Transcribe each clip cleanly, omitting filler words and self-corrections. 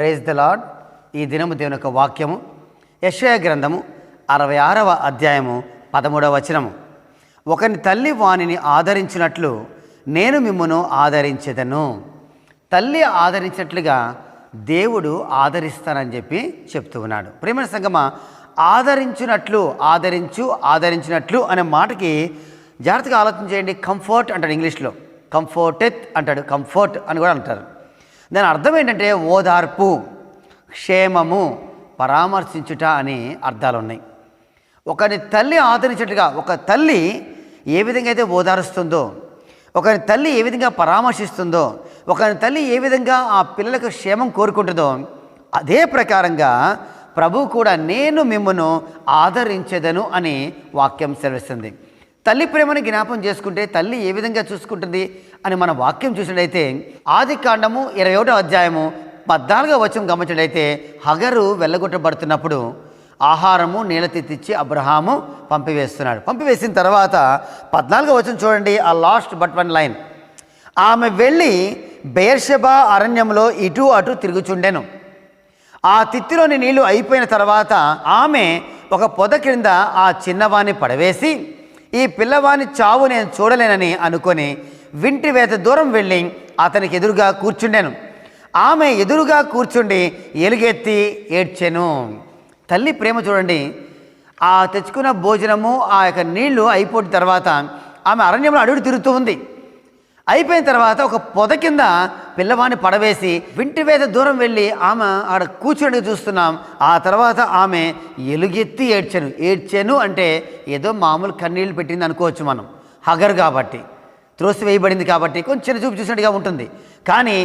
Praise the lord. ఈ దినము దేవుని యొక్క వాక్యము యెషయా గ్రంథము 66వ అధ్యాయము 13వ వచనము. ఒకని తల్లి వానిని ఆదరించినట్లు నేను మిమ్మును ఆదరించెదను. తల్లి ఆదరించినట్లుగా దేవుడు ఆదరిస్తానని చెప్పి చెప్తూ ఉన్నాడు. ప్రేమ సంగమా, ఆదరించినట్లు అనే మాటకి జాగ్రత్తగా ఆలోచన చేయండి. కంఫర్ట్ అంటాడు ఇంగ్లీష్లో, కంఫర్టెత్ అంటాడు, కంఫర్ట్ అని కూడా అంటారు. దాని అర్థం ఏంటంటే ఓదార్పు, క్షేమము, పరామర్శించుట అని అర్థాలు ఉన్నాయి. ఒకరి తల్లి ఆదరించినట్టుగా, ఒక తల్లి ఏ విధంగా అయితే ఓదారుస్తుందో, ఒకరి తల్లి ఏ విధంగా పరామర్శిస్తుందో, ఒకరి తల్లి ఏ విధంగా ఆ పిల్లలకు క్షేమం కోరుకుంటుందో, అదే ప్రకారంగా ప్రభువు కూడా నేను మిమ్మును ఆదరించెదను అని వాక్యం సెలవిస్తుంది. తల్లి ప్రేమను జ్ఞాపం చేసుకుంటే తల్లి ఏ విధంగా చూసుకుంటుంది అని మన వాక్యం చూసినట్లయితే ఆదికాండము 21వ అధ్యాయము 14వ వచనం గమనించినట్లయితే హగరు వెళ్ళగొట్టబడుతున్నప్పుడు ఆహారము నీళ్ళ తెచ్చి అబ్రహాము పంపివేస్తున్నాడు. పంపివేసిన తర్వాత 14వ వచనం చూడండి, ఆ లాస్ట్ బట్ వన్ లైన్. ఆమె వెళ్ళి బెయేర్షెబా అరణ్యంలో ఇటు అటు తిరుగుచుండెను. ఆ తిత్తిలోని నీళ్లు అయిపోయిన తర్వాత ఆమె ఒక పొద క్రింద ఆ చిన్నవాణ్ణి పడవేసి, ఈ పిల్లవాని చావు నేను చూడలేనని అనుకొని వింటి వేత దూరం వెళ్ళి అతనికి ఎదురుగా కూర్చుండెను. ఆమె ఎదురుగా కూర్చుండి ఎలుగెత్తి ఏడ్చెను. తల్లి ప్రేమ చూడండి. ఆ తెచ్చుకున్న భోజనము, ఆ యొక్క నీళ్లు అయిపోయిన తర్వాత ఆమె అరణ్యంలో అడుగు తిరుగుతూ ఉంది. అయిపోయిన తర్వాత ఒక పొద కింద పిల్లవాడిని పడవేసి వింటి వేద దూరం వెళ్ళి ఆమె ఆడ కూర్చుని చూస్తున్నాం. ఆ తర్వాత ఆమె ఎలుగెత్తి ఏడ్చెను అంటే ఏదో మామూలు కన్నీళ్ళు పెట్టింది అనుకోవచ్చు మనం. హగర్ కాబట్టి, త్రోసివేయబడింది కాబట్టి కొంచెం చిన్న చూపు చూసినట్టుగా ఉంటుంది. కానీ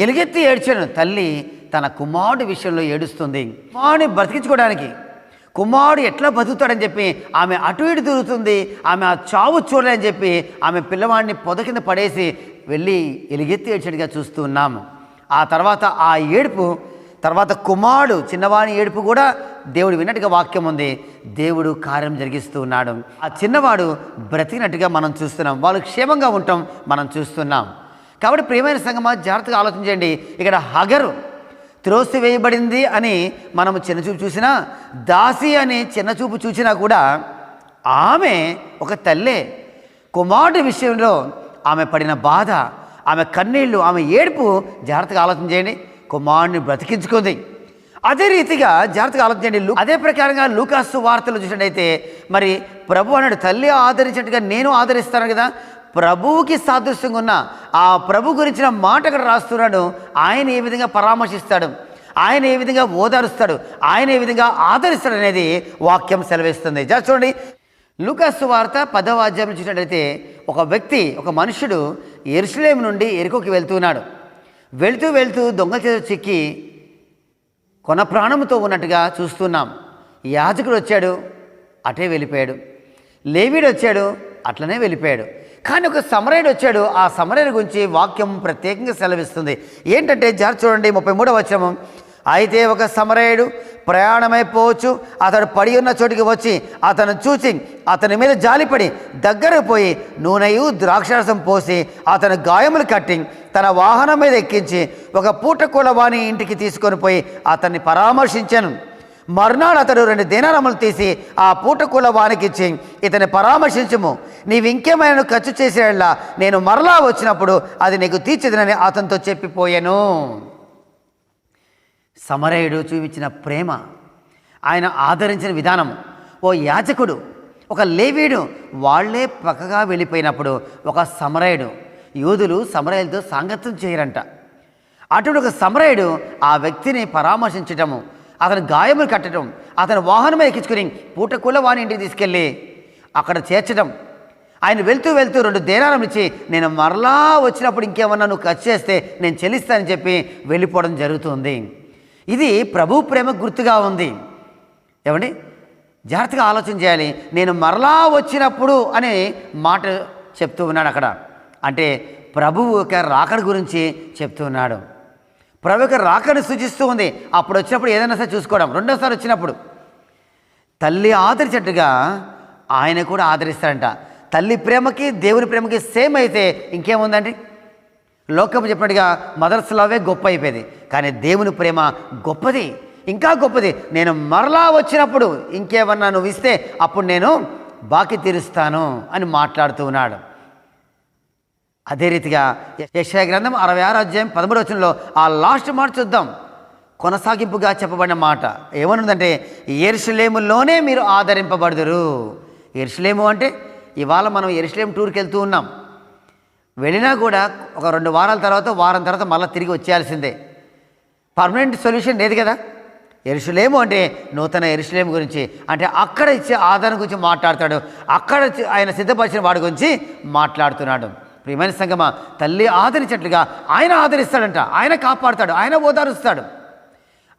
ఎలుగెత్తి ఏడ్చెను. తల్లి తన కుమారుడి విషయంలో ఏడుస్తుంది. కుమారుడిని బ్రతికించుకోవడానికి, కుమారుడు ఎట్లా బతుకుతాడని చెప్పి ఆమె అటు ఇటు తిరుగుతుంది. ఆమె ఆ చావు చూడలేని చెప్పి ఆమె పిల్లవాడిని పొద కింద పడేసి వెళ్ళి ఎలుగెత్తి ఏడ్చేట్టుగా చూస్తూ ఉన్నాము. ఆ తర్వాత ఆ ఏడుపు తర్వాత కుమారుడు చిన్నవాడి ఏడుపు కూడా దేవుడు విన్నట్టుగా వాక్యం ఉంది. దేవుడు కార్యం జరిగిస్తూ ఉన్నాడు. ఆ చిన్నవాడు బ్రతికినట్టుగా మనం చూస్తున్నాం. వాళ్ళు క్షేమంగా ఉంటాం మనం చూస్తున్నాం. కాబట్టి ప్రియమైన సంగమా, జాగ్రత్తగా ఆలోచన చేయండి. ఇక్కడ హగరు త్రోసివేయబడింది అని మనము చిన్నచూపు చూసినా, దాసి అని చిన్నచూపు చూసినా కూడా ఆమె ఒక తల్లే. కుమారుడి విషయంలో ఆమె పడిన బాధ, ఆమె కన్నీళ్ళు, ఆమె ఏడుపు జాగ్రత్తగా ఆలోచన చేయండి. కుమారుడిని బ్రతికించుకుంది. అదే రీతిగా జాగ్రత్తగా ఆలోచన చేయండి. అదే ప్రకారంగా లూకాసు వార్తలు చూసినట్టయితే మరి ప్రభు అన్నాడు, తల్లి ఆదరించినట్టుగా నేను ఆదరిస్తాను కదా. ప్రభువుకి సాదృశ్యంగా ఉన్న ఆ ప్రభు గురించిన మాట అక్కడ రాస్తున్నాడు. ఆయన ఏ విధంగా పరామర్శిస్తాడు, ఆయన ఏ విధంగా ఓదారుస్తాడు, ఆయన ఏ విధంగా ఆదరిస్తాడు అనేది వాక్యం సెలవిస్తుంది. చూడండి, లూకాసు వార్త 10వ అధ్యాయం చూసినట్లయితే ఒక వ్యక్తి, ఒక మనుషుడు యెరూషలేము నుండి యెరికోకి వెళ్తున్నాడు. వెళ్తూ దొంగల చేత చిక్కి కొన ప్రాణంతో ఉన్నట్టుగా చూస్తున్నాం. యాజకుడు వచ్చాడు, అటే వెళ్ళిపోయాడు. లేవీడు వచ్చాడు, అట్లనే వెళ్ళిపోయాడు. కానీ ఒక సమరయుడు వచ్చాడు. ఆ సమరయుడి గురించి వాక్యం ప్రత్యేకంగా సెలవిస్తుంది. ఏంటంటే చూడండి 33వ వచనం. అయితే ఒక సమరయుడు ప్రయాణమైపోవచ్చు, అతడు పడి ఉన్న చోటికి వచ్చి అతను చూసి అతని మీద జాలిపడి దగ్గరకు పోయి నూనెయు ద్రాక్షారసం పోసి అతని గాయములు కట్టి తన వాహనం మీద ఎక్కించి ఒక పూటకూల వాని ఇంటికి తీసుకొని పోయి అతన్ని పరామర్శించాను. మర్నాడు అతడు 2 దేనారములు తీసి ఆ పూటకూల వానికిచ్చి, ఇతని పరామర్శించుము, నీవు ఇంకేమైనా ఖర్చు చేసేలా నేను మరలా వచ్చినప్పుడు అది నీకు తీర్చిదనని అతనితో చెప్పిపోయాను. సమరయుడు చూపించిన ప్రేమ, ఆయన ఆదరించిన విధానం. ఓ యాజకుడు, ఒక లేవీయుడు వాళ్లే పక్కగా వెళ్ళిపోయినప్పుడు ఒక సమరయుడు, యూదులు సమరయులతో సాంగత్యం చేయరంట. అటువంటి ఒక సమరయుడు ఆ వ్యక్తిని పరామర్శించటము, అతని గాయములు కట్టడం, అతని వాహనం ఎక్కించుకుని పూటకూల వాని ఇంటికి తీసుకెళ్ళి అక్కడ చేర్చడం. ఆయన వెళ్తూ 2 దేనారం ఇచ్చి నేను మరలా వచ్చినప్పుడు ఇంకేమన్నా నువ్వు ఖర్చు చేస్తే నేను చెల్లిస్తానని చెప్పి వెళ్ళిపోవడం జరుగుతుంది. ఇది ప్రభు ప్రేమ గుర్తుగా ఉంది. ఏమండి, జాగ్రత్తగా ఆలోచన చేయాలి. నేను మరలా వచ్చినప్పుడు అనే మాట చెప్తూ ఉన్నాడు అక్కడ. అంటే ప్రభువు యొక్క రాకడ గురించి చెప్తూ ఉన్నాడు. ప్రభు యొక్క రాకడని సూచిస్తూ ఉంది. అప్పుడు వచ్చినప్పుడు ఏదైనా సరే చూసుకోవడం. రెండోసారి వచ్చినప్పుడు తల్లి ఆదరించినట్టుగా ఆయన కూడా ఆదరిస్తాడంట. తల్లి ప్రేమకి దేవుని ప్రేమకి సేమ్ అయితే ఇంకేముందండి. లోకం చెప్పినట్టుగా మదర్స్ లవ్వే గొప్ప అయిపోయేది, కానీ దేవుని ప్రేమ గొప్పది, ఇంకా గొప్పది. నేను మరలా వచ్చినప్పుడు ఇంకేమన్నా నువ్వు ఇస్తే అప్పుడు నేను బాకీ తీరుస్తాను అని మాట్లాడుతూ ఉన్నాడు. అదే రీతిగా యెషయా గ్రంథం 66 అధ్యాయం 13 వచనంలో ఆ లాస్ట్ మాట చూద్దాం. కొనసాగింపుగా చెప్పబడిన మాట ఏమనుందంటే, యెరూషలేములోనే మీరు ఆదరింపబడుదురు. యెరూషలేము అంటే ఇవాళ మనం యెరూషలేం టూర్కి వెళ్తూ ఉన్నాం. వెళ్ళినా కూడా ఒక 2 వారాల తర్వాత వారం తర్వాత మళ్ళీ తిరిగి వచ్చేయాల్సిందే. పర్మనెంట్ సొల్యూషన్ లేదు కదా. యెరూషలేము అంటే నూతన యెరూషలేము గురించి, అంటే అక్కడ ఇచ్చే ఆదరణ గురించి మాట్లాడతాడు, అక్కడ ఆయన సిద్ధపరిచిన వాడి గురించి మాట్లాడుతున్నాడు. ప్రియమైన సంగమా, తల్లి ఆదరించినట్లుగా ఆయన ఆదరిస్తాడంట, ఆయన కాపాడుతాడు, ఆయన ఓదారుస్తాడు,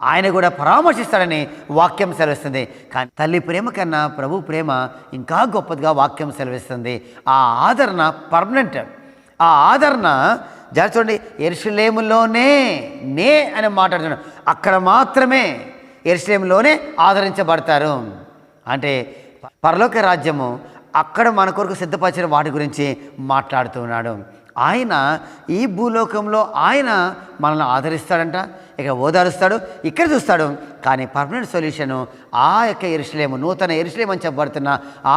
ఆయన కూడా పరామర్శిస్తాడని వాక్యం సెలవిస్తుంది. కానీ తల్లి ప్రేమ కన్నా ప్రభు ప్రేమ ఇంకా గొప్పదిగా వాక్యం సెలవిస్తుంది. ఆ ఆదరణ పర్మనెంట్. ఆ ఆదరణ చూడండి, యెరూషలేములోనే నే అని మాట్లాడుతున్నాడు. అక్కడ మాత్రమే యెరూషలేములోనే ఆదరించబడతారు. అంటే పరలోక రాజ్యము అక్కడ మన కొరకు సిద్ధపరిచిన వాటి గురించి మాట్లాడుతున్నాడు. ఆయన ఈ భూలోకంలో ఆయన మనల్ని ఆదరిస్తాడంట, ఇక ఓదారుస్తాడు, ఇక్కడ చూస్తాడు. కానీ పర్మనెంట్ సొల్యూషను ఆ యొక్క యెరూషలేము, నూతన యెరూషలేము అని చెప్పబడుతున్న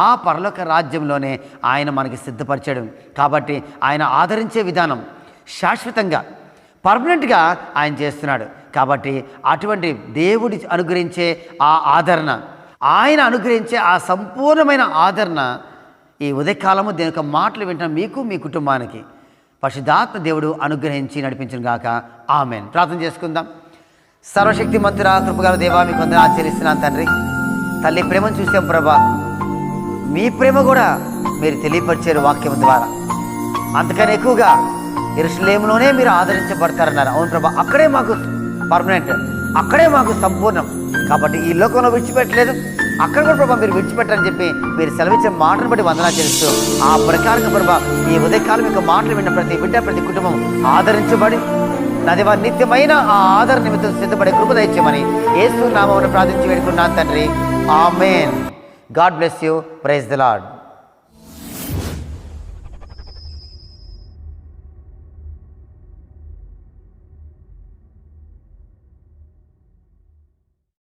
ఆ పరలోక రాజ్యంలోనే ఆయన మనకి సిద్ధపరిచాడు. కాబట్టి ఆయన ఆదరించే విధానం శాశ్వతంగా పర్మనెంట్గా ఆయన చేస్తున్నాడు. కాబట్టి అటువంటి దేవుడి అనుగ్రహించే ఆ ఆదరణ, ఆయన అనుగ్రహించే ఆ సంపూర్ణమైన ఆదరణ ఈ ఉదయకాలము దేని యొక్క మాటలు వింటాం మీకు, మీ కుటుంబానికి పరిశుద్ధాత్మ దేవుడు అనుగ్రహించి నడిపించిన గాక. ఆమేన్. ప్రార్థన చేసుకుందాం. సర్వశక్తి మంతురా, కృపగల దేవా, మీకు వందనాలు ఆచరిస్తున్నాను తండ్రి. తల్లి ప్రేమను చూసాం ప్రభా, మీ ప్రేమ కూడా మీరు తెలియపరిచారు వాక్యం ద్వారా. అంతకన్నా ఎక్కువగా యెరూషలేములోనే మీరు ఆదరించబడతారన్నారు. అవును ప్రభా, అక్కడే మాకు పర్మనెంట్, అక్కడే మాకు సంపూర్ణం. కాబట్టి ఈ లోకంలో విడిచిపెట్టలేదు, అక్కడ కూడా ప్రభా మీరు విడిచిపెట్టారని చెప్పి మీరు సెలవిచ్చిన మాటను బట్టి వందనాలు చేస్తూ ఆ ప్రకారంగా ప్రభా ఈ ఉదయకాలం యొక్క మాటలు విన్న ప్రతి బిడ్డ, ప్రతి కుటుంబం ఆదరించబడి నాది వారి నిత్యమైన ఆ ఆదరణ నిమిత్తం సిద్ధపడే కృప దయచేయమని యేసు నామమున ప్రార్థించి వేడుకున్నాను తండ్రి. Amen. God bless you. Praise the lord.